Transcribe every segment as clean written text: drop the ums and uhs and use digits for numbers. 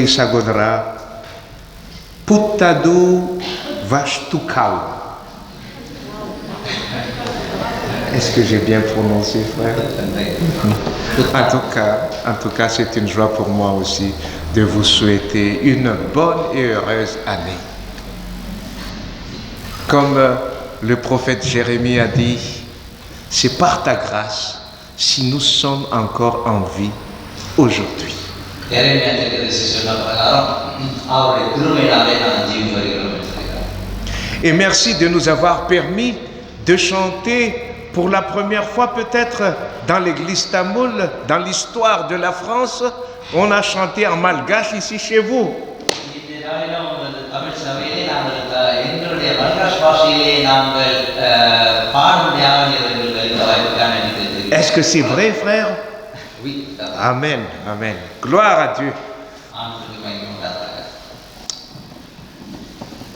Sagodra, Puttadu Vashtukal. Est-ce que j'ai bien prononcé, frère? En tout cas, c'est une joie pour moi aussi de vous souhaiter une bonne et heureuse année. Comme le prophète Jérémie a dit, c'est par ta grâce si nous sommes encore en vie aujourd'hui. Et merci de nous avoir permis de chanter pour la première fois peut-être dans l'église Tamoul, dans l'histoire de la France. On a chanté en malgache ici chez vous. Est-ce que c'est vrai, frère? Oui. Amen, amen. Gloire à Dieu.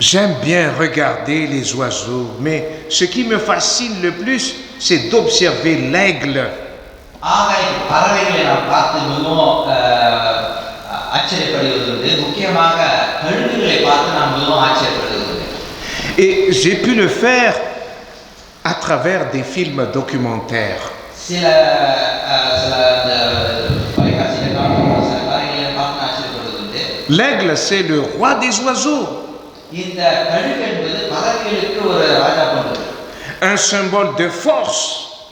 J'aime bien regarder les oiseaux, mais ce qui me fascine le plus, c'est d'observer l'aigle. Et j'ai pu le faire à travers des films documentaires. L'aigle, c'est le roi des oiseaux. Un symbole de force.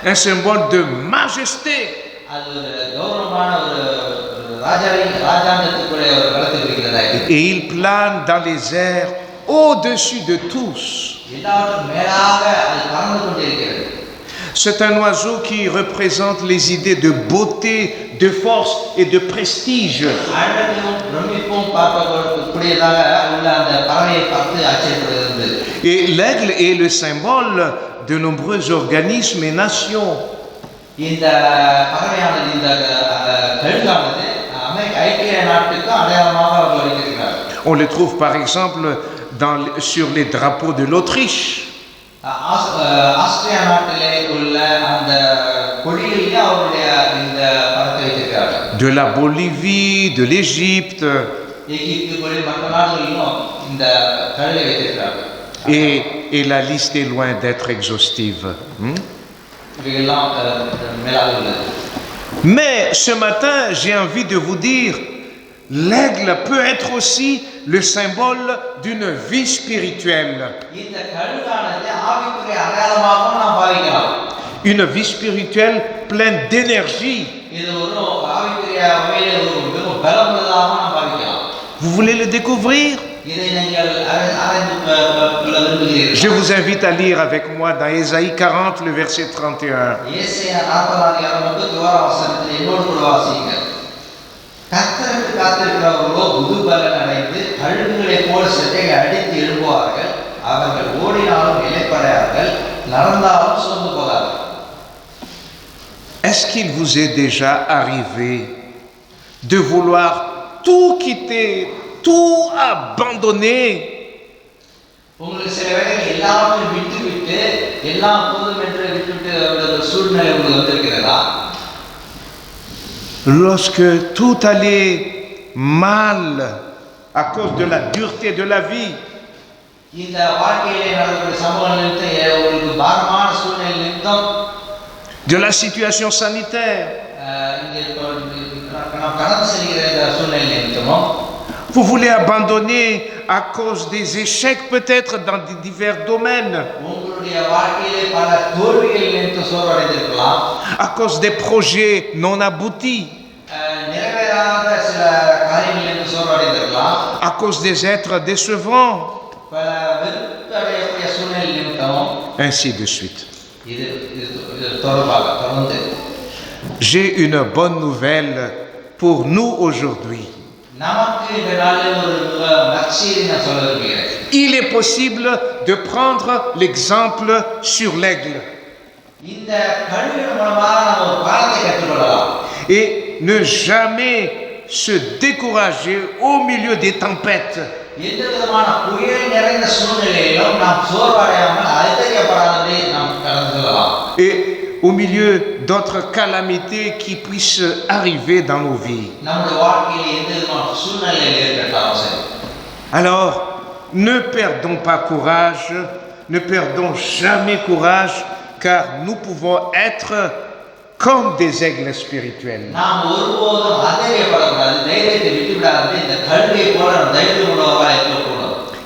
Un symbole de majesté. Et il plane dans les airs au-dessus de tous. C'est un oiseau qui représente les idées de beauté, de force et de prestige. Et l'aigle est le symbole de nombreux organismes et nations. On le trouve par exemple sur les drapeaux de l'Autriche. De la Bolivie, de l'Égypte. Et la liste est loin d'être exhaustive. Mais ce matin, j'ai envie de vous dire, l'aigle peut être aussi le symbole d'une vie spirituelle. Une vie spirituelle pleine d'énergie. Vous voulez le découvrir? Je vous invite à lire avec moi dans Ésaïe 40, le verset 31. Est-ce qu'il vous est déjà arrivé de vouloir tout quitter, tout abandonner? Lorsque tout allait mal à cause de la dureté de la vie, de la situation sanitaire, vous voulez abandonner à cause des échecs peut-être dans divers domaines, à cause des projets non aboutis, à cause des êtres décevants, ainsi de suite. J'ai une bonne nouvelle pour nous aujourd'hui. Il est possible de prendre l'exemple sur l'aigle et ne jamais se décourager au milieu des tempêtes. Et au milieu d'autres calamités qui puissent arriver dans nos vies. Alors, ne perdons pas courage, ne perdons jamais courage, car nous pouvons être comme des aigles spirituels.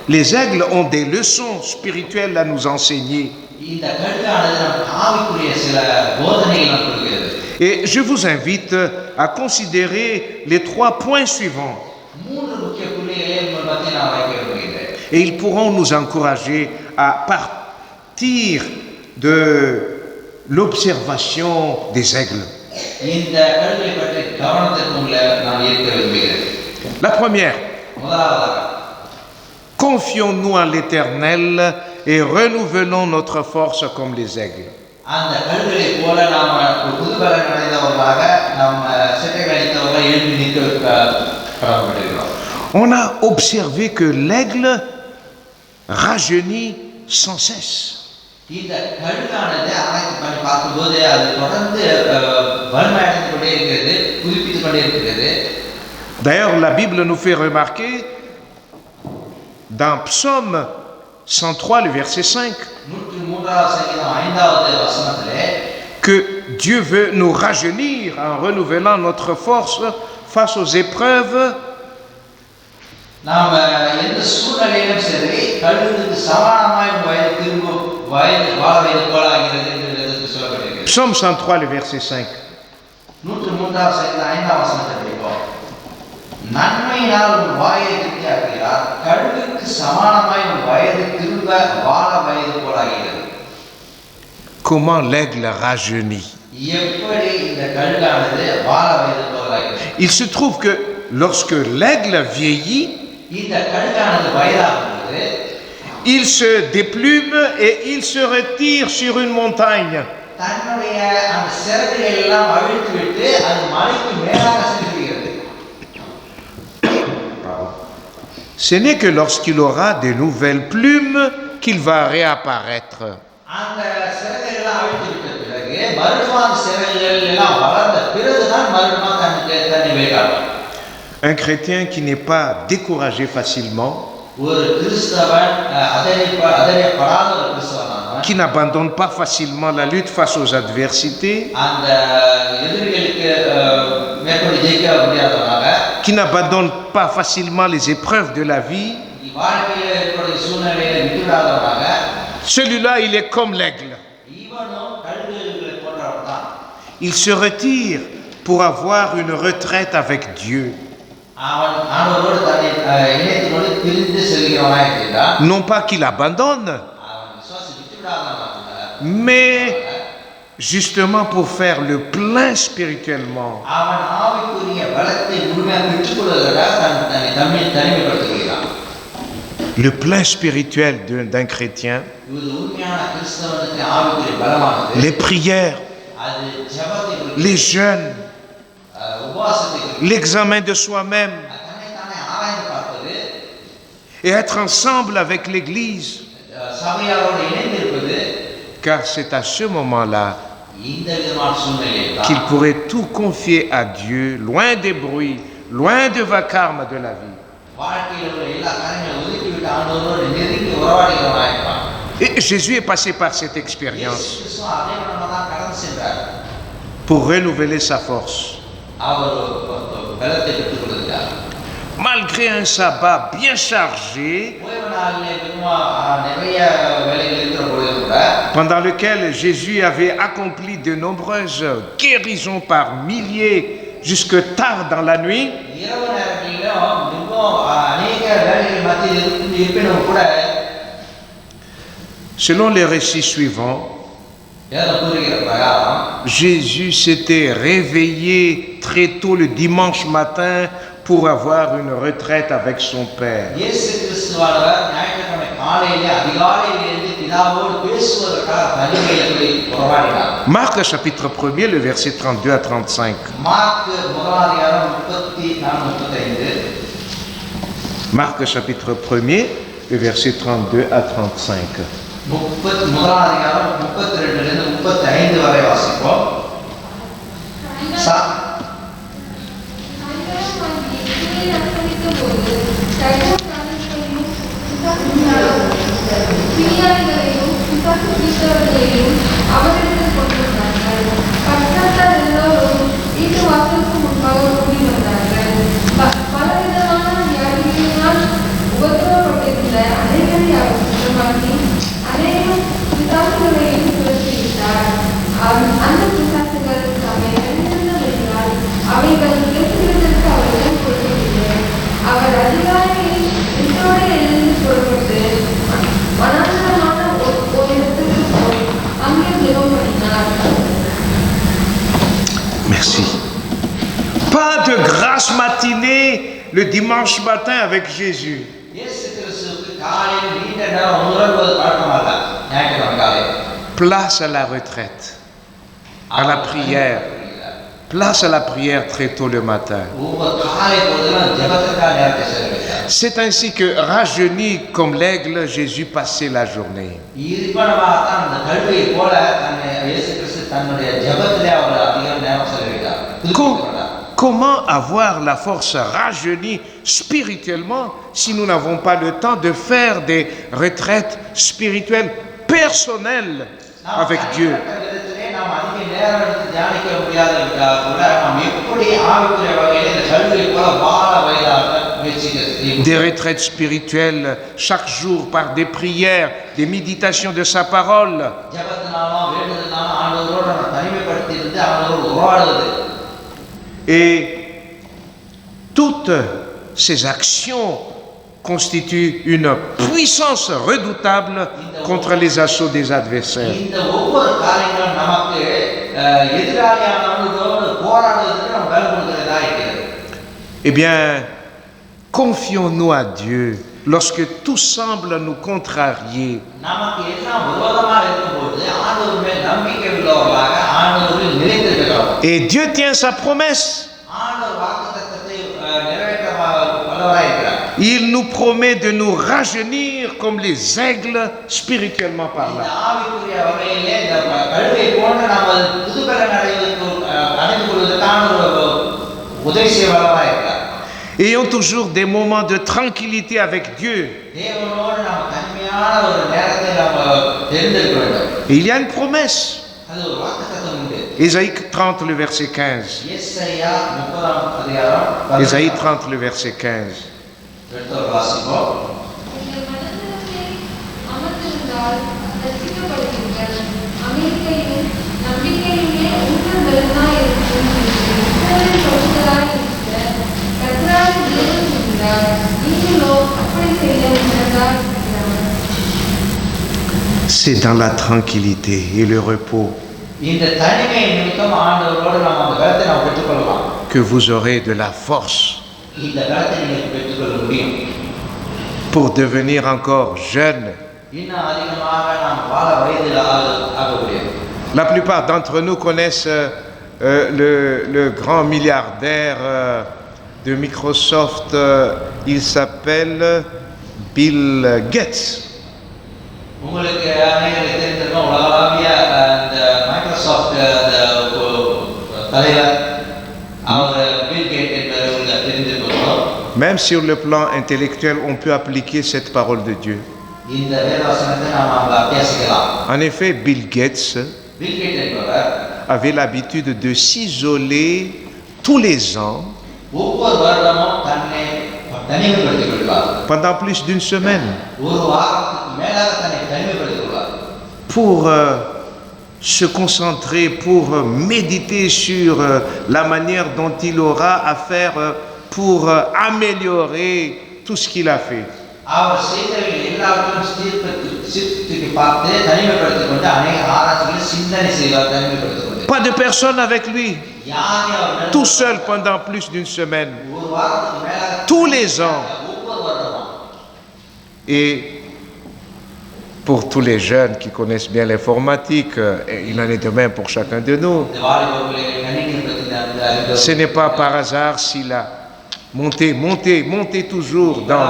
Les aigles ont des leçons spirituelles à nous enseigner. Et je vous invite à considérer les 3 points suivants. Et ils pourront nous encourager à partir de l'observation des aigles. La première, confions-nous en l'Éternel et renouvelons notre force comme les aigles. On a observé que l'aigle rajeunit sans cesse. D'ailleurs, la Bible nous fait remarquer dans Psaume 103, le verset 5, que Dieu veut nous rajeunir en renouvelant notre force face aux épreuves. Psaume 103, le verset 5. Comment l'aigle rajeunit? Il se trouve que lorsque l'aigle vieillit, il se déplume et il se retire sur une montagne. Ce n'est que lorsqu'il aura de nouvelles plumes qu'il va réapparaître. Un chrétien qui n'est pas découragé facilement, qui n'abandonne pas facilement la lutte face aux adversités, qui n'abandonne pas facilement les épreuves de la vie, celui-là, il est comme l'aigle. Il se retire pour avoir une retraite avec Dieu. Non pas qu'il abandonne, mais justement pour faire le plein spirituellement. Le plein spirituel d'un chrétien, les prières, les jeûnes, l'examen de soi-même et être ensemble avec l'Église. Car c'est à ce moment-là qu'il pourrait tout confier à Dieu, loin des bruits, loin du vacarme de la vie. Et Jésus est passé par cette expérience pour renouveler sa force. Malgré un sabbat bien chargé, pendant lequel Jésus avait accompli de nombreuses guérisons par milliers jusque tard dans la nuit, selon les récits suivants, Jésus s'était réveillé très tôt le dimanche matin pour avoir une retraite avec son Père. Marc chapitre 1er, le verset 32 à 35. Marc chapitre 1er, le verset 32 à 35. முதலாம் அதிகாரம் 32 35 வரை வாசிப்போம். அவரிடத்தில் கொண்டு வந்தார்கள். பட்டணத்தார் எல்லோரும் வீட்டு வாசலுக்கு முன்பாக கூடி வந்தார்கள். பலவிதமான வியாதிகளினால் உபத்திரவப்பட்டிருந்த அநேகரை அவர் சுத்தமாக்கி அநேகம் பிசாசுகளையும் துரத்திவிட்டார். அந்த பிசாசுகள் தம்மை அறிந்திருந்தபடியால் அவைகள் பேசுகிறதற்கு அவரிடம் கொடுக்கவில்லை. அவர் அதிகாரியில் வீட்டோடு எழுந்து புறப்பட்டு வனாந்தரமான ஒரு இடத்துக்கு போய் அங்கே ஜெபம் பண்ணினார். Merci. Pas de grasse matinée le dimanche matin avec Jésus. Place à la retraite, à la prière. Place à la prière très tôt le matin. C'est ainsi que, rajeuni comme l'aigle, Jésus passait la journée. Comment avoir la force rajeunie spirituellement si nous n'avons pas le temps de faire des retraites spirituelles personnelles avec Dieu? Des retraites spirituelles chaque jour par des prières, des méditations de sa parole. Et toutes ces actions constituent une puissance redoutable contre les assauts des adversaires. Eh bien, confions-nous à Dieu lorsque tout semble nous contrarier. Et Dieu tient sa promesse. Il nous promet de nous rajeunir comme les aigles spirituellement parlant. Ayons toujours des moments de tranquillité avec Dieu. Et il y a une promesse. Ésaïe 30, le verset 15. Ésaïe 30, le verset 15. C'est dans la tranquillité et le repos que vous aurez de la force pour devenir encore jeune. La plupart d'entre nous connaissent le grand milliardaire de Microsoft. Il s'appelle Bill Gates. Même sur le plan intellectuel, on peut appliquer cette parole de Dieu. En effet, Bill Gates avait l'habitude de s'isoler tous les ans pendant plus d'une semaine pour se concentrer, pour méditer sur la manière dont il aura à faire pour améliorer tout ce qu'il a fait. Pas de personne avec lui, tout seul pendant plus d'une semaine, tous les ans. Et pour tous les jeunes qui connaissent bien l'informatique, il en est de même pour chacun de nous. Ce n'est pas par hasard s'il a monté toujours dans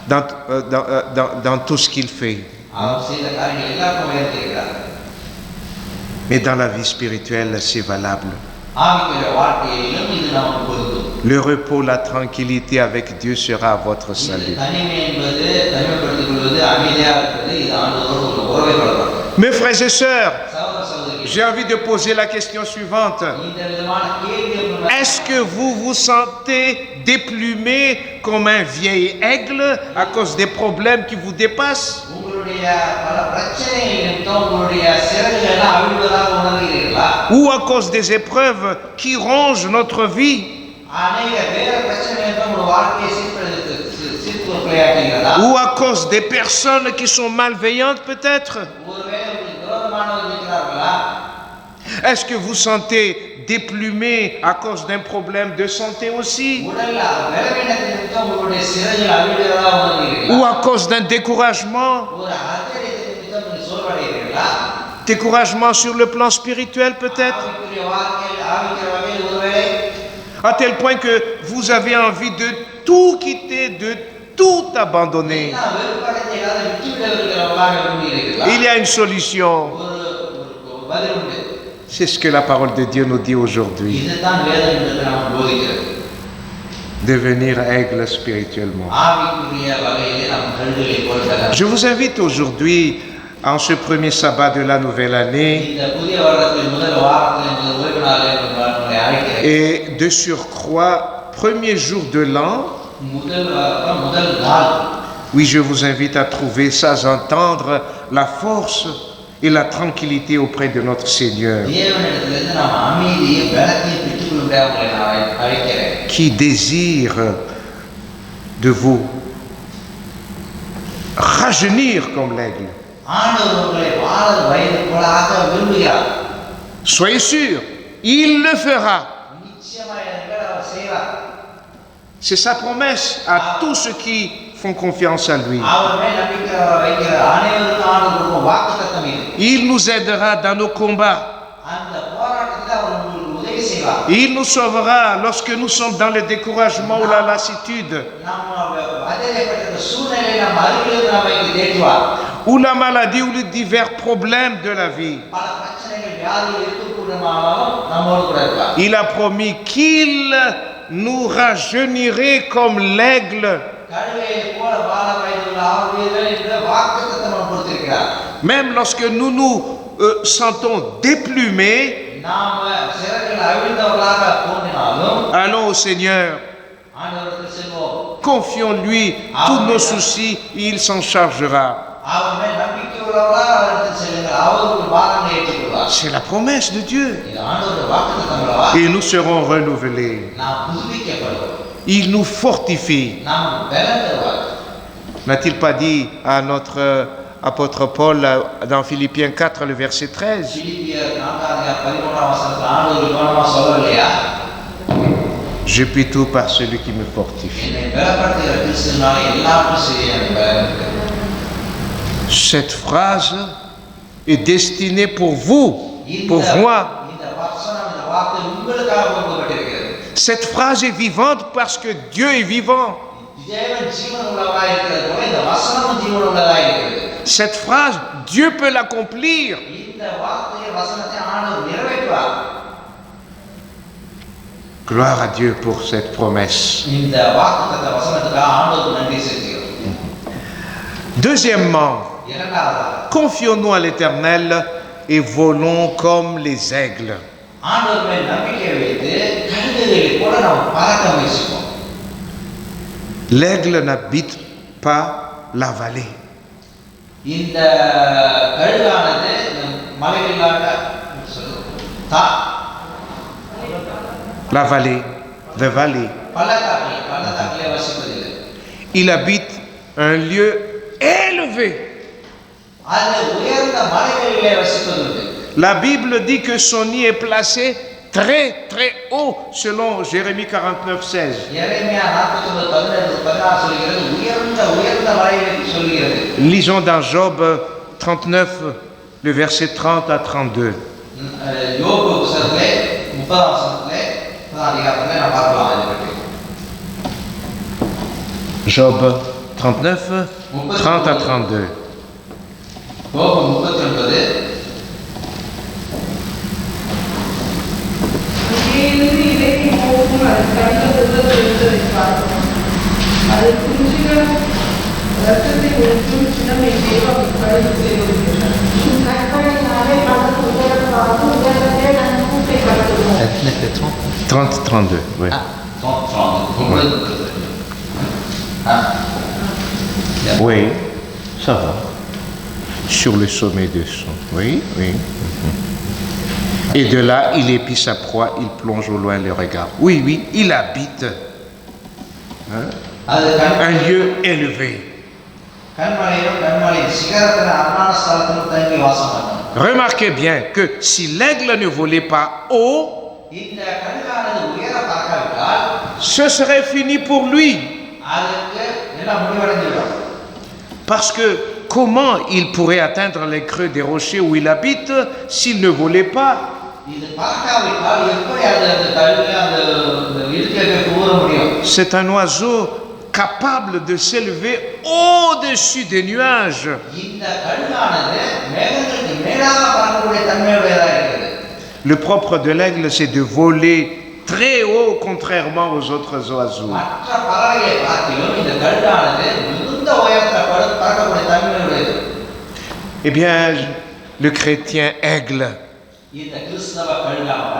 dans tout ce qu'il fait. அவர் செய்த காரியங்கள் எல்லாருக்கும் உயர்த்தியிருக்கிறார். Mais dans la vie spirituelle, c'est valable. ஆவிக்குரிய வாழ்க்கையிலும் இது நமக்கு பொருந்தும். Le repos, la tranquillité avec Dieu sera à votre இந்த salut. தனிமை என்பது, தனிமைப்படுத்திக் கொள்வது, அமைதியாக இருப்பது, இது ஆண்டவரோடு ஒரு உறவை கொள்ளப்படும். Mes frères et sœurs, சகோதர சகோதரிகளே, j'ai envie de poser la question suivante. இந்த விதமான கேள்வி Est-ce que vous vous sentez déplumé comme un vieil aigle à cause des problèmes qui vous dépassent? உங்களுடைய பல பிரச்சனைகள் நிமித்தம் உங்களுடைய சிறகுகள் எல்லாம் அவிழ்வதாக உணர்கிறீர்களா? Ou à cause des épreuves qui rongent notre vie? அநேக வேற பிரச்சனைகள் நிமித்தம் உங்கள் வாழ்க்கையை சீர்குலையாக்குகிறதா? Ou à cause des personnes qui sont malveillantes peut-être? ஒருவேளை உங்களுக்கு விரோதமானவர்கள் இருக்கிறார்களா? Est-ce que vous sentez déplumé à cause d'un problème de santé aussi? உடல்ல பலவீனத்தின் நிமித்தம் உங்களுடைய சிறகுகள் அவிழ்வதாக உணர்கிறீர்களா? Ou à cause d'un découragement? ஒரு அர்த்தத்தின் நிமித்தம் நீங்கள் சோர்வடைகிறீர்களா? Découragement sur le plan spirituel peut-être? ஆவிக்குரிய வாழ்க்கையில் ஆவிக்குரிய வகையில் ஒருவேளை À tel point que vous avez envie de tout quitter, de tout abandonner. நான் வெறுப்படைந்து எல்லாரும் விட்டுவிடவர்களாக விரும்புகிறீர்களா? Il y a une solution. ஒரு பதில் உண்டு. C'est ce que la parole de Dieu nous dit aujourd'hui. இதுதான் வேதம் என்று நமக்கு போதிக்கிறது. Devenir aigle spirituellement. ஆவிக்குரிய வகையிலே நாம் கழுகுகளை போல Je vous invite aujourd'hui, en ce premier sabbat de la nouvelle année, இந்த புதிய வருடத்தின் முதல் வாரத்தில் முதல் ஓய்வு நாளில் உங்களை அழைக்கிறேன். et de surcroît, premier jour de l'an, முதல் நாள். oui, je vous invite à trouver, sans entendre, la force et la tranquillité auprès de notre Seigneur, தேவனிடத்திலிருந்து நாம் அமைதியை பலத்தையும் பெற்றுக்கொள்ளும்படியாக உங்களை நான் அழைக்கிறேன். qui désire de vous rajeunir comme l'aigle. ஆண்டவர் உங்களை வாழர் வயது போல ஆக்க விரும்புகிறார். Soyez sûrs, il le fera. நிச்சயமாக அவர் செய்வார். C'est sa promesse à tous ceux qui font confiance à lui. அவர் மேல் நம்பிக்கை வைக்கிற அனைவருக்கும் ஆண்டவர் வாக்குத்தத்தம் இது. Il nous aidera dans nos combats. அந்த போராட்டத்தில் அவர் உங்களுக்கு உதவி செய்வார். Il nous sauvera lorsque nous sommes dans le découragement ou la lassitude, நம்ம வதைக்கப்பட்ட சூழ்நிலையில் நம்ம அருகில் நம்மை தேற்றுவார். ou la maladie ou les divers problèmes de la vie. பல பிரச்சனைகள் வியாதிகள் இருக்கக்கூடாலும் நம்மோடு கூட இருப்பார். Il a promis qu'il nous rajeunirait comme l'aigle. கழுகையை போல வாழ வயதுள்ள ஆவியர்கள் என்ற வாக்குத்தத்தம் கொடுத்திருக்கிறார். Même lorsque nous nous sentons déplumés, நாம சிறகுகள் அவிழ்ந்தவர்களாக தோன்றினாலும் allons au Seigneur, ஆண்டவருக்கு செல்வோம். confions-lui tous nos soucis, il s'en chargera. அவர் மேல் நம்பிக்கை உள்ளவர்களாக அவரிடத்தில் செல்லுங்கள். அவருக்கு பாரங்களை ஏற்றுக்கொள்வார். C'est la promesse de Dieu. இது ஆண்டவருடைய வாக்குத்தத்தம் அல்லவா? Et nous serons renouvelés. நாம் புதுப்பிக்கப்படுவோம். Il nous fortifie. நாம் பலம் தருவார். N'a-t-il pas dit à notre apôtre Paul dans Philippiens 4, le verset 13? பிலிப்பியர் 4:13 வசனத்தில் ஆண்டவர் கவனமா சொல்லலையா? Je puis tout par celui qui me fortifie. என்னை பலப்படுத்துகிற கிறிஸ்துவினால எல்லாவற்றையும் செய்ய எனக்கு பலம் இருக்கிறது. Cette phrase est destinée pour vous, pour moi. இந்த வசனம் இந்த வார்த்தை உங்களுக்காக கொடுக்கப்பட்டிருக்கிறது. Cette phrase est vivante parce que Dieu est vivant. தேவன் ஜீவன் உள்ளவராக இருக்கிறது போல இந்த வசனமும் ஜீவன் உள்ளதாக இருக்கிறது. Cette phrase, Dieu peut l'accomplir. இந்த வார்த்தையை வசனத்தை ஆண்டவர் நிறைவேற்றுவார். Gloire à Dieu pour cette promesse. இந்த வாக்குத்தத்த வசனத்துக்காக ஆண்டவருக்கு நன்றி செலுத்துகிறோம். Deuxièmement, இரண்டாவதாக confions-nous à l'Éternel et volons comme les aigles. ஆண்டவர் மேல் நம்பிக்கை வைத்து கழுகுகளை போல நாம் பறக்க முயற்சிப்போம். L'aigle n'habite pas la vallée. இந்த கழுகானது மலைகளாக La vallée, the valley. பள்ளத்தாக்கிலே வசிப்பதில்லை. Il habite un lieu élevé. அது உயர்ந்த மலைகளிலே வசிப்பதுண்டு. La Bible dit que son nid est placé très très haut selon Jérémie 49:16. எரேமியா 49:16 சொல்கிறது உயர்ந்த மலைகளை சொல்கிறது. Lisons dans Job 39, le verset 30 à 32. யோபு புத்தகத்திலே 30 வசனத்திலே அதிகாரத்திலே நாம் பார்க்கலாம் இதை பற்றி. Job 39, 30 à 32. கோபம் 39. அங்கேயிருந்து இலக்கி போகும் அது கண்ணுள்ள இருந்ததை பார்த்தோம். அது குஞ்சுகள் ரத்தத்தை ஒன்றும் சின்னமை தேவ கழிவு செய்வதில்லை. கற்பனையினாலே மனது உயர்வாகும் உயர்ந்தே நன் கூட்டை கட்டுவோம். 30, 32, oui. 30. Oui, ça va. Sur le sommet de son. Oui, oui. Et de là, il épie sa proie, il plonge au loin le regard. Oui, oui, il habite hein, un lieu élevé. Remarquez bien que si l'aigle ne volait pas haut, ce serait fini pour lui. Parce que comment il pourrait atteindre les creux des rochers où il habite s'il ne volait pas? C'est un oiseau capable de s'élever au-dessus des nuages. Le propre de l'aigle, c'est de voler très haut, contrairement aux autres oiseaux. Eh bien, le chrétien aigle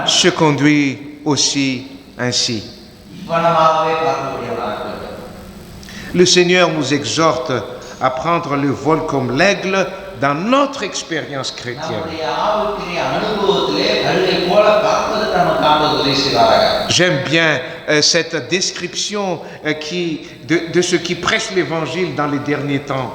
se conduit aussi ainsi. Le Seigneur nous exhorte à prendre le vol comme l'aigle dans notre expérience chrétienne. J'aime bien cette description de ceux qui prêchent l'évangile dans les derniers temps.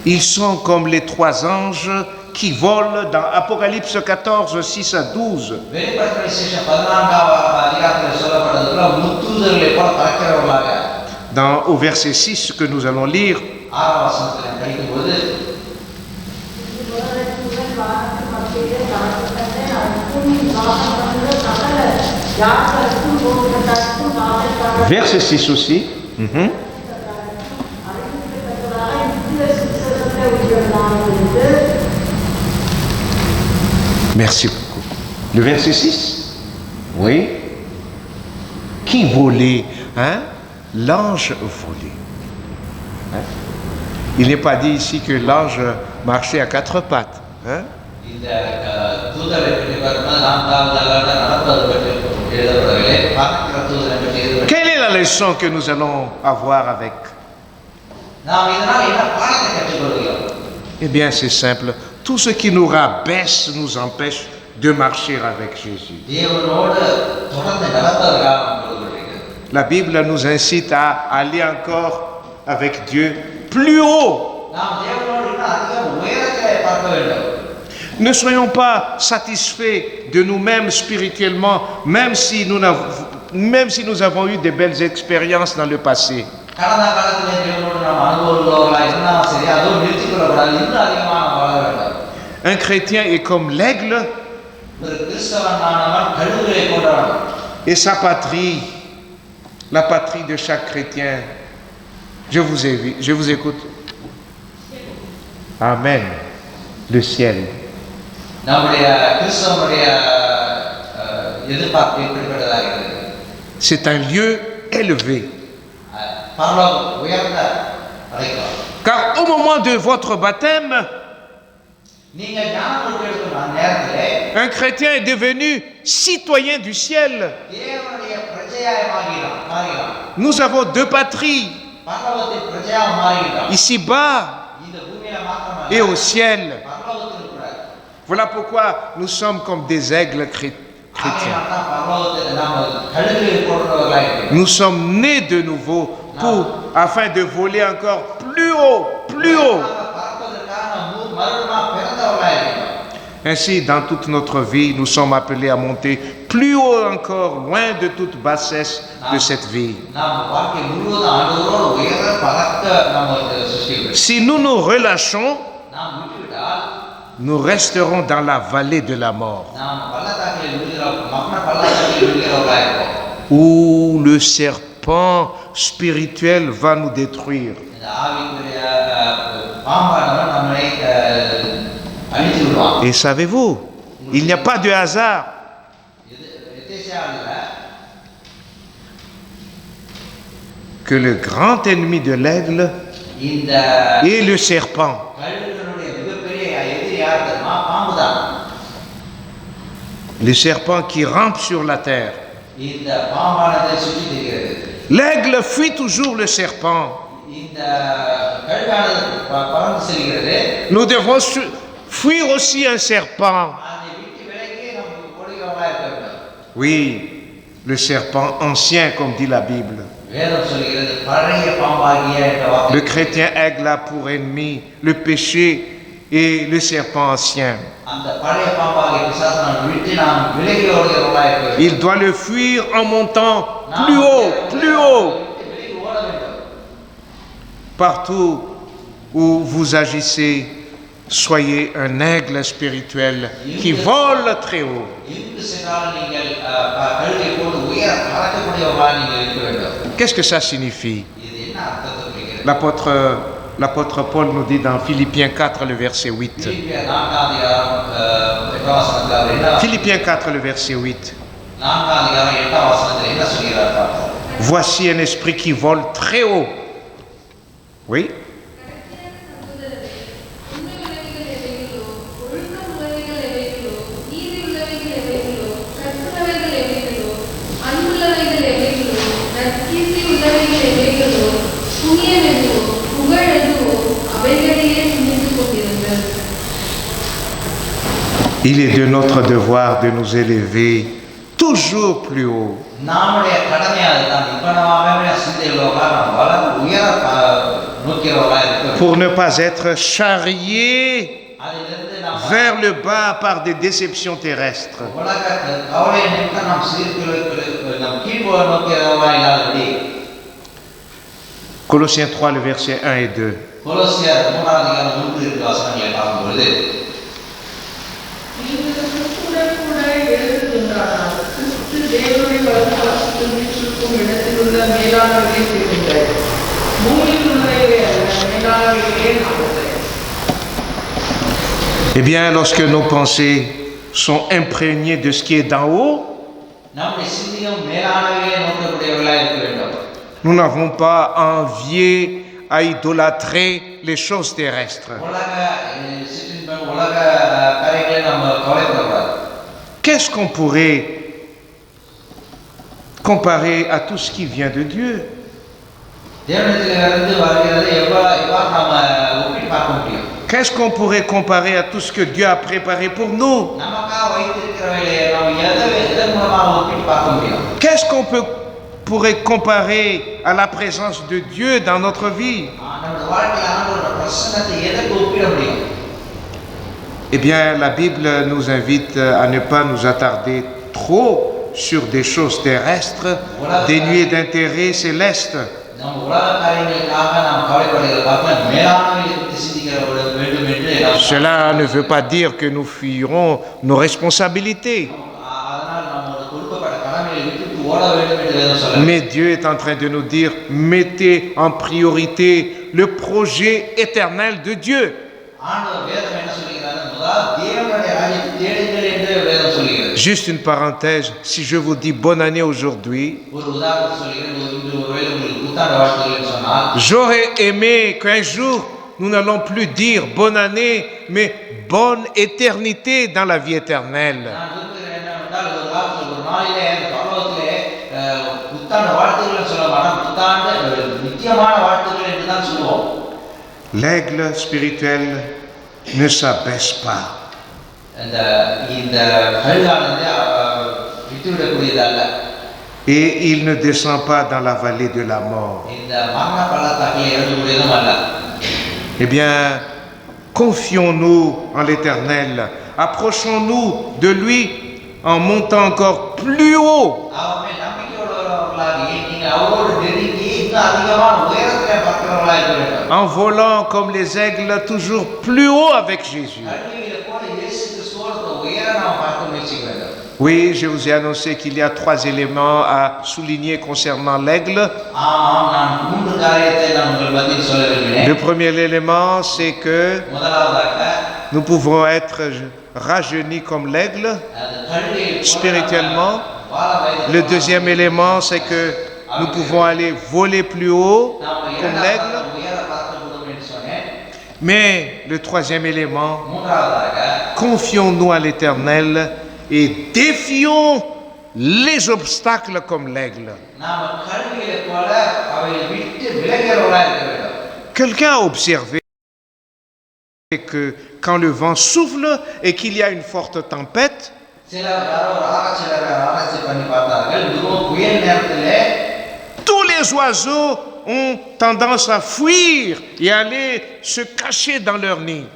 Ils sont comme les 3 anges qui volent dans Apocalypse 14, 6 à 12. Au verset 6 que nous allons lire, verset 6 aussi. Merci beaucoup. Le verset 6. Oui. Qui volait, hein? L'ange volait. Hein? Il n'est pas dit ici que l'ange marchait à 4 pattes. Hein? Quelle est la leçon que nous allons avoir avec? Eh bien, c'est simple. Tout ce qui nous rabaisse nous empêche de marcher avec Jésus. La Bible nous incite à aller encore avec Dieu plus haut. Ne soyons pas satisfaits de nous-mêmes spirituellement, même si nous avons eu de belles expériences dans le passé. Un chrétien est comme l'aigle et sa patrie, la patrie de chaque chrétien. Je vous écoute. Amen. Le ciel. C'est un lieu élevé. Car au moment de votre baptême, un chrétien est devenu citoyen du ciel. Nous avons 2 patries, ici-bas et au ciel. Voilà pourquoi nous sommes comme des aigles chrétiens. Nous sommes nés de nouveau afin de voler encore plus haut, plus haut. Ainsi, dans toute notre vie, nous sommes appelés à monter plus haut encore, loin de toute bassesse de cette vie. Si nous nous relâchons, nous resterons dans la vallée de la mort. où le serpent spirituel va nous détruire. இந்த ஆவிக்குரிய பாம்பானவன் நம்மை அழித்து விடுவான். Et savez-vous, il n'y a pas de hasard. இது எதேச்சியா இல்ல. Que le grand ennemi de l'aigle இந்த est le serpent. கழுகுகளுடைய மிகப்பெரிய எதிரி யார் தெரியுமா? பாம்பு தான். Le serpent qui rampe sur la terre. இந்த பாம்பானதை சுற்றி திரிகிறது. L'aigle fuit toujours le serpent. இந்த கழுகானது பறந்து செல்கிறது. Nous devons fuir aussi un serpent. அதை விட்டு விலகி நமக்கு கொடுக்கிறவங்களா இருக்க வேண்டும். Oui, le serpent ancien, comme dit la Bible. வேதம் சொல்கிறது பழைய பாம்பாகிய என்ற வார்த்தை. Le chrétien aigle a pour ennemi le péché et le serpent ancien. அந்த பழைய பாம்பாகிய பிசாசனை விட்டு நாம் விலகி ஓடுகிறவங்களா இருக்க வேண்டும். Il doit le fuir en montant plus haut, plus haut. விலகி ஓட வேண்டும். Partout où vous agissez, soyez un aigle spirituel qui vole très haut. எங்கு சென்றாலும் நீங்கள் கழுகை போட்டு உயர பறக்கக்கூடியவர்களா நீங்கள் இருக்க வேண்டும். Qu'est-ce que ça signifie? இது என்ன அர்த்தத்தை குறிக்கிறது? L'apôtre Paul nous dit dans Philippiens 4, le verset 8. பிலிப்பியர் 4ஆம் அதிகாரம் 8ஆம் வசனத்தில் அவர் என்ன Philippiens 4, le verset 8. 4ஆம் அதிகாரம் 8ஆம் வசனத்தில் என்ன சொல்கிறார் பார்ப்போம். Voici un esprit qui vole très haut. Oui. Il est de notre devoir de nous élever toujours plus haut. நம்முடைய கடமை அதுதான். இப்ப நாம சிந்தைகளோட நாம் வளர்ந்து உயர நோக்கிறவர்களா இருக்க வேண்டும். Pour ne pas être charriés அதிலிருந்து நாம் vers le bas par des déceptions terrestres. உலக கவலை நிமித்தம் நாம் சீர்குலைக்கு நாம் கீழ்போக நோக்கிறவர்களா இல்லாதபடி. Colossiens 3, le verset 1 et 2. கொலோசியர் 3ஆம் அதிகாரம் 3 வசனங்களை பார்க்கும்பொழுது கிறிஸ்துவுடன் கூட எழுதுகின்றார். கிறிஸ்து தேவனுடைய வலதுபார்சத்தில் வீற்றிருக்கும் இடத்திலுள்ள மேலானவைகளை தேடுங்கள். பூமியில் உள்ளவைகளை அல்ல, மேலானவைகளே நாடுங்கள். Eh bien, lorsque nos pensées sont imprégnées de ce qui est d'en haut, நம்முடைய சிந்தையும் மேலானவைகளை நோக்கக்கூடியவர்களா இருக்க வேண்டும். nous n'avons pas envie à idolâtrer les choses terrestres. உலக சிற்றின்பம் உலக காரியங்களை நம்ம கவலைப்படக்கூடாது. Qu'est-ce qu'on pourrait comparer à tout ce qui vient de Dieu? தேவனிடத்திலிருந்து வருகிறது எவ்வாறு நாம ஒப்பிட்டு பார்க்க முடியும்? Qu'est-ce qu'on pourrait comparer à tout ce que Dieu a préparé pour nous? நமக்காக வைத்திருக்கிறவைகளை நாம் எதன் மூலமாக ஒப்பிட்டு பார்க்க முடியும்? Qu'est-ce qu'on pourrait comparer à la présence de Dieu dans notre vie? நம்முடைய வாழ்க்கையில் ஆண்டவருடைய பிரசன்னத்தை எதற்கு ஒப்பிட முடியும்? Eh bien, la Bible nous invite à ne pas nous attarder trop sur des choses terrestres, dénuées d'intérêt céleste. நம்ம உலக காரியங்களுக்காக நாம் கவலைப்படுகிற பார்க்க மேலானவைகளை குறித்து சிந்திக்க வேண்டும் என்று Cela ne veut pas dire que nous fuirons nos responsabilités. அதனால் நம்ம கொடுக்கப்பட்ட கடமைகளை விட்டு ஓட வேண்டும் என்று வேதம் சொல்லுகிறது. Mais Dieu est en train de nous dire, mettez en priorité le projet éternel de Dieu. ஆண்டவர் வேதம் என்ன சொல்லுகிறார்? முதல் தேவனுடைய ராஜ்யத்தை தேடுங்கள் என்று வேதம் சொல்லுகிறது. Juste une parenthèse, si je vous dis bonne année aujourd'hui, ஒரு உதாரணத்தை சொல்லுகிறேன். இன்று ஒருவேளை உங்களுக்கு புத்தாண்டு வாழ்த்துக்கள் சொன்னால் j'aurais aimé qu'un jour nous n'allons plus dire bonne année, mais bonne éternité dans la vie éternelle. நான் விரும்புகிறேன் என்னவென்றால் ஒரு காலத்தில் ஒரு நாளிலே பரலோகத்திலே புத்தாண்டு வாழ்த்துக்கள் சொல்ல மாட்டோம். புத்தாண்டு நித்தியமான வாழ்த்துக்கள் என்று தான் சொல்லுவோம். L'aigle spirituel ne s'abaisse pas. இந்த கழுகானது விட்டுவிடக்கூடியதல்ல. Et il ne descend pas dans la vallée de la mort. இந்த மரண பள்ளத்தாக்கில் இறங்கக்கூடியதும் அல்ல. Eh bien, confions-nous en l'Éternel. Approchons-nous de lui en montant encore plus haut. அவமே நம்பிக்கையுள்ளவர்களாக நீங்கள் அவரோடு நெருங்கி இன்னும் அதிகமான உயரத்தில் பார்க்கிறவர்களாக இருக்க வேண்டும். En volant comme les aigles toujours plus haut avec Jésus. கழுகுகளை போல இயேசு கிறிஸ்துவோடு உயர நாம் பார்க்க முயற்சிக்க வேண்டும். Oui, je vous ai annoncé qu'il y a 3 éléments à souligner concernant l'aigle. ஆமாம், நான் 3 காரியத்தை நான் உங்கள் மத்தியில் சொல்ல விரும்பினேன். Le premier élément, c'est que முதலாவதாக nous pouvons être rajeunis comme l'aigle spirituellement. Le deuxième élément, c'est que nous pouvons aller voler plus haut comme l'aigle. Mais le troisième élément, confions-nous à l'Éternel et défions les obstacles comme l'aigle. Quelqu'un a observé que quand le vent souffle et qu'il y a une forte tempête, tous les oiseaux ont tendance à fuir et aller se cacher dans leur nid.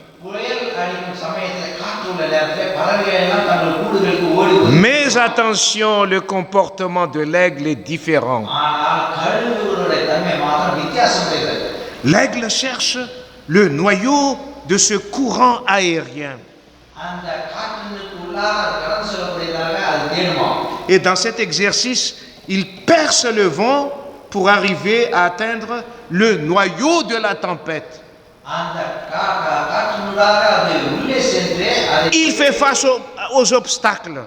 Mais attention, le comportement de l'aigle est différent. L'aigle cherche le noyau de ce courant aérien. Et dans cet exercice, il perce le vent pour arriver à atteindre le noyau de la tempête. Il fait face aux obstacles.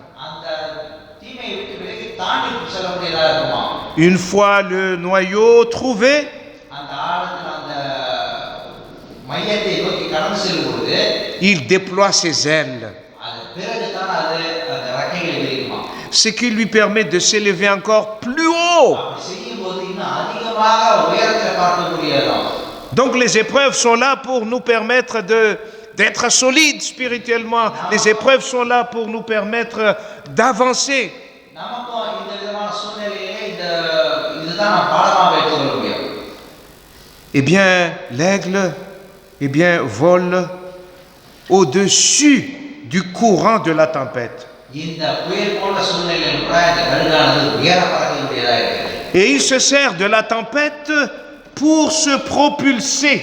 Une fois le noyau trouvé, il déploie ses ailes, ce qui lui permet de s'élever encore plus haut. Donc les épreuves sont là pour nous permettre d'être solides spirituellement. Les épreuves sont là pour nous permettre d'avancer. Eh bien, l'aigle, vole au-dessus du courant de la tempête. Et il se sert de la tempête pour se propulser.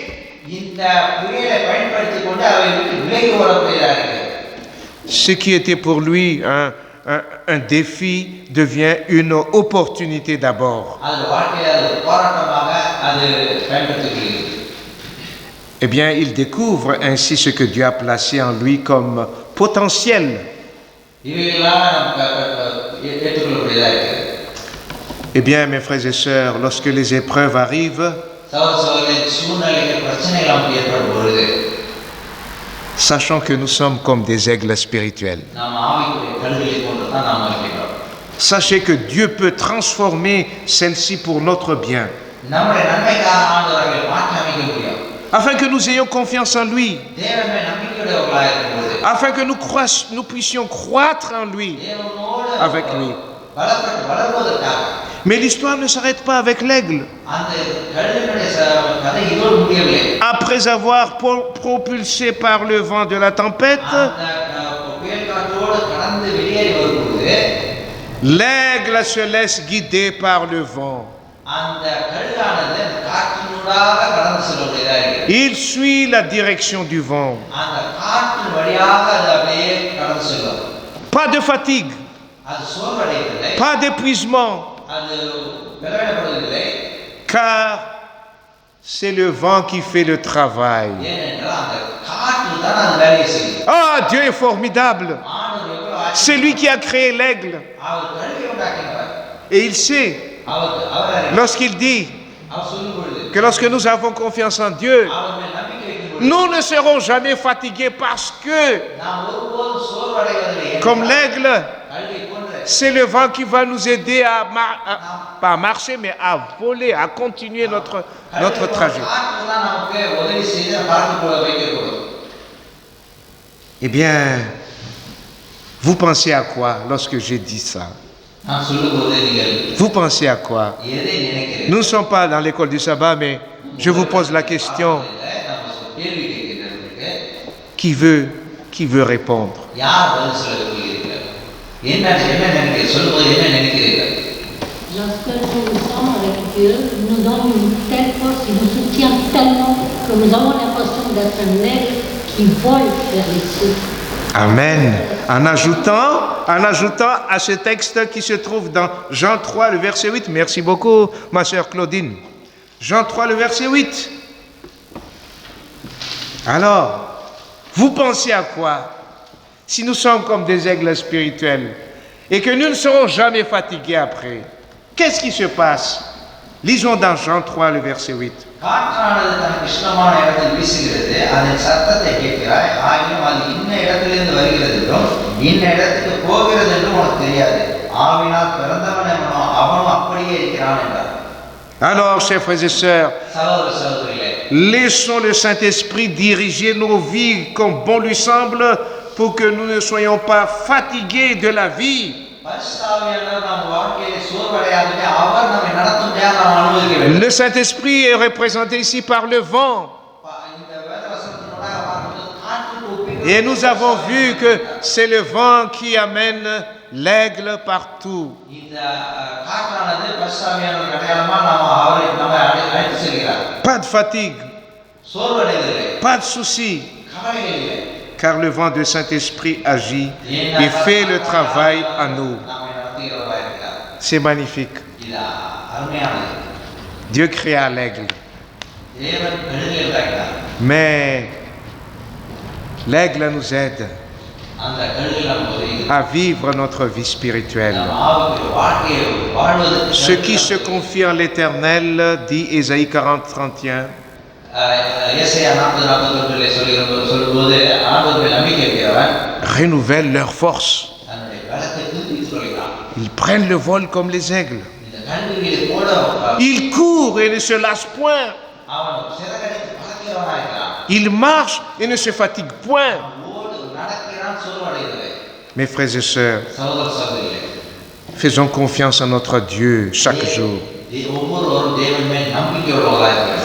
Ce qui était pour lui un défi devient une opportunité d'abord. Eh bien, il découvre ainsi ce que Dieu a placé en lui comme potentiel. Eh bien, mes frères et sœurs, lorsque les épreuves arrivent, sachant que nous sommes comme des aigles spirituels. Sachez que Dieu peut transformer celle-ci pour notre bien. Afin que nous ayons confiance en lui. Afin que nous puissions croître en lui, avec lui. Mais l'histoire ne s'arrête pas avec l'aigle. Après avoir propulsé par le vent de la tempête, l'aigle se laisse guider par le vent. Il suit la direction du vent. Pas de fatigue, pas d'épuisement, car c'est le vent qui fait le travail. Ah, Dieu est formidable. C'est lui qui a créé l'aigle. Et il sait, lorsqu'il dit que lorsque nous avons confiance en Dieu, nous ne serons jamais fatigués parce que, comme l'aigle, c'est le vent qui va nous aider pas à marcher, mais à voler, à continuer notre trajet. Eh bien, vous pensez à quoi lorsque j'ai dit ça? Vous pensez à quoi? Nous ne sommes pas dans l'école du sabbat, mais je vous pose la question. Qui veut répondre? Lorsque nous sommes avec Dieu, nous donnons une telle force, il nous soutient tellement que nous avons l'impression d'être un aigle qui vole vers les cieux. Amen. En ajoutant En ajoutant à ce texte qui se trouve dans Jean 3, le verset 8. Merci beaucoup, ma sœur Claudine. Jean 3, le verset 8. Alors, vous pensez à quoi? Si nous sommes comme des aigles spirituels et que nous ne serons jamais fatigués après, qu'est-ce qui se passe? Lisons dans Jean 3, le verset 8. காற்றானது தனக்கு இஷ்டமான இடத்தில் வீசுகிறது, அதன் சத்தத்தை கேட்கிறாய், ஆகிலும் அது இன்ன இடத்திலிருந்து வருகிறது என்றும் இன்ன இடத்துக்கு போகிறது என்றும் உனக்கு தெரியாது. ஆவினால் பிறந்தவன் எவனோ அவனும் அப்படியே இருக்கிறான் என்றார். Alors, chers frères et sœurs, laissons le Saint-Esprit diriger nos vies comme bon lui semble pour que nous ne soyons pas fatigués de la vie. Le Saint-Esprit est représenté ici par le vent. Et nous avons vu que c'est le vent qui amène l'aigle partout. Pas de fatigue, pas de soucis, car le vent du Saint-Esprit agit et fait le travail en nous. C'est magnifique. Dieu créa l'aigle. Mais l'aigle nous aide à vivre notre vie spirituelle. Ce qui se confie en l'Éternel, dit Ésaïe 40, 31, renouvellent leur force. Ils prennent le vol comme les aigles. Ils courent et ne se lassent point. Ils marchent et ne se fatiguent point. Mes frères et sœurs, faisons confiance en notre Dieu chaque jour.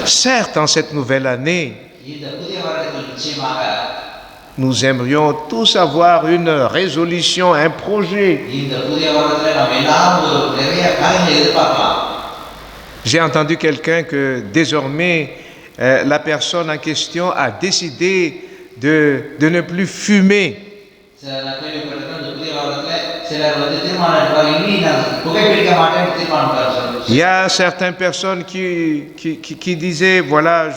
Certes, en cette nouvelle année, nous aimerions tous avoir une résolution, un projet. J'ai entendu quelqu'un que désormais, la personne en question a décidé de ne plus fumer. Il y a certaines personnes qui disaient, voilà,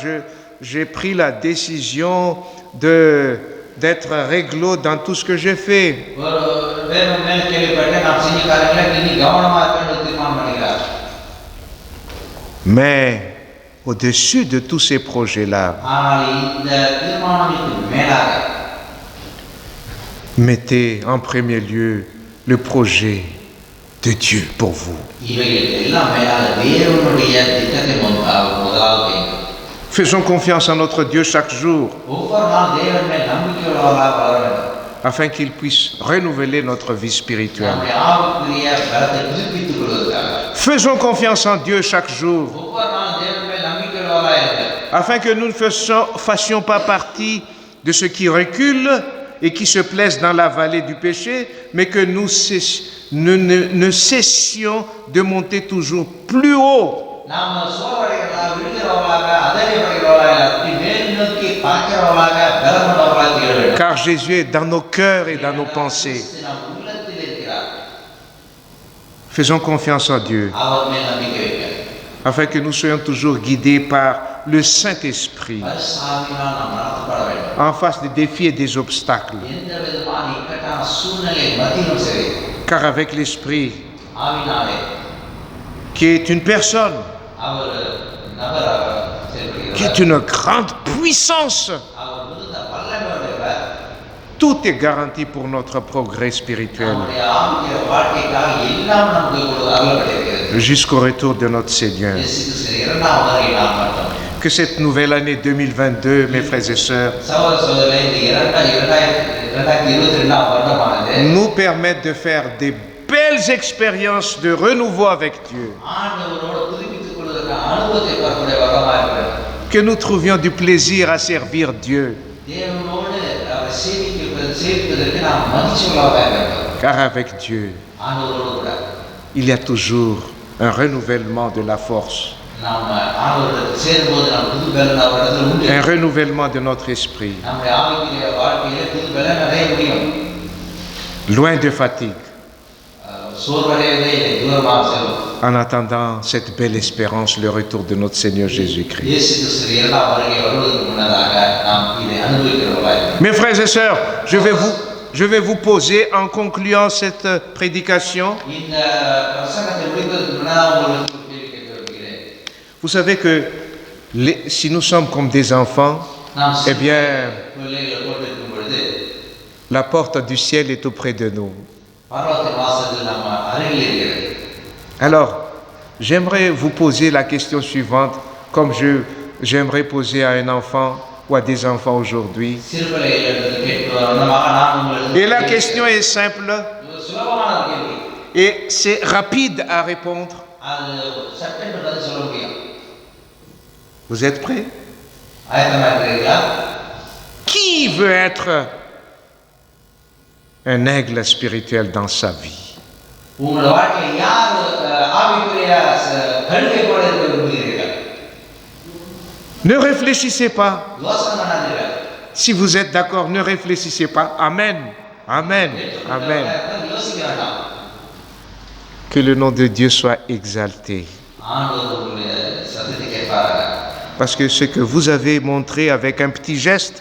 j'ai pris la décision d'être réglo dans tout ce que j'ai fait. Mais au-dessus de tous ces projets-là, mettez en premier lieu le projet de Dieu pour vous. Faisons confiance en notre Dieu chaque jour, afin qu'il puisse renouveler notre vie spirituelle. Faisons confiance en Dieu chaque jour, afin que nous ne fassions pas partie de ceux qui reculent et qui se plaisent dans la vallée du péché, mais que nous ne cessions de monter toujours plus haut. Car Jésus est dans nos cœurs et dans nos pensées. Faisons confiance en Dieu, afin que nous soyons toujours guidés par le Saint-Esprit en face des défis et des obstacles. Car avec l'Esprit, qui est une personne, qui est une grande puissance, tout est garanti pour notre progrès spirituel jusqu'au retour de notre Seigneur. Que cette nouvelle année 2022, mes frères et sœurs, nous permette de faire des belles expériences de renouveau avec Dieu. Que nous trouvions du plaisir à servir Dieu. Car avec Dieu, il y a toujours un renouvellement de la force, un renouvellement de notre esprit. loin de fatigue, சோர்வடையவே இல்லை, தூரமாக செல்லும். en attendant cette belle espérance, le retour de notre Seigneur Jésus-Christ. இயேசு கிறிஸ்து இரண்டாம் வருகை வருவதற்கு முன்னதாக நாம் இதை அனுபவிக்கிறவர்களாய். Mes frères et sœurs, je vais vous poser en concluant cette prédication. இந்த பிரசங்கத்தை முடிப்பதற்கு முன்னதாக உங்களுக்கு ஒரு கேள்வி கேட்க விரும்புகிறேன். Vous savez que si nous sommes comme des enfants, நாம் eh bien, பிள்ளைகளை போட்டிருக்கும் பொழுது la porte du ciel est auprès de nous. பரலோகத்தின் வாசல் நம்ம அருகில் இருக்கிறது. Alors, j'aimerais vous poser la question suivante, comme j'aimerais poser à un enfant ou à des enfants aujourd'hui. சிறு பிள்ளைகளிடத்தில் கேட்பது வண்ணமாக நான் உங்களுக்கு Et la question est simple ஒரு சுலபமான ஒரு கேள்வி. et c'est rapide à répondre. அது சட்டென்று பதில் சொல்ல முடியும். Vous êtes prêts? ஆயத்தமா இருக்கிறீர்களா? Qui veut être un aigle spirituel dans sa vie? உங்களோட வாழ்க்கையில் யார் ஆவிக்குரிய கழுகை போல இருக்க விரும்புகிறீர்கள்? Ne réfléchissez pas. யோசனை பண்ணாதீர்கள். Si vous êtes d'accord, ne réfléchissez pas. Amen. Amen. Amen. யோசிக்க வேண்டாம். Que le nom de Dieu soit exalté. ஆண்டவர் உங்களுடைய சத்தத்தை கேட்பாராக. Parce que ce que vous avez montré avec un petit geste,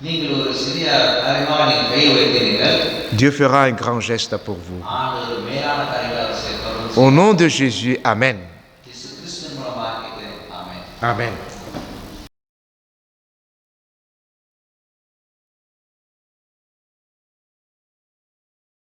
நீங்கள் ஒரு சிறிய காரியமாக நீங்கள் கையை வைக்கிறீர்கள். Dieu fera un grand geste pour vous. ஆண்டவர் மேலான காரியங்களை செய்வார். Au nom de Jésus, Amen. கிறிஸ்துவின் மூலமாக கேட்கிறேன். ஆமென். Amen.